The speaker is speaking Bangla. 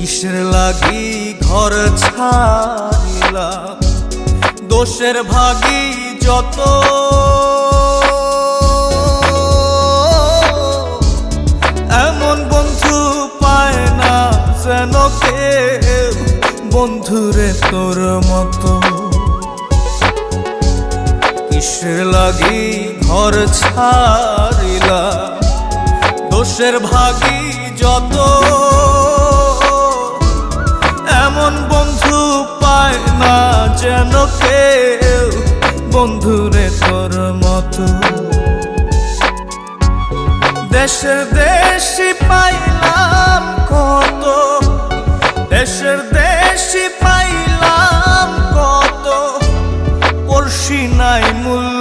কিসের লাগি ঘর ছাড়িলাম, দোষের ভাগী যত, এমন বন্ধু পায় না যেন কেউ, বন্ধুরে তোর মতো। কিসের লাগি ঘর ছাড়িলাম, দোষের ভাগী যত, এমন বন্ধু পায় না যেন কেউ, বন্ধুরে তোর মতো। দেশের দেশি পাইলাম কত, দেশের দেশি পাইলাম কত, পড়শি নাই মূল্য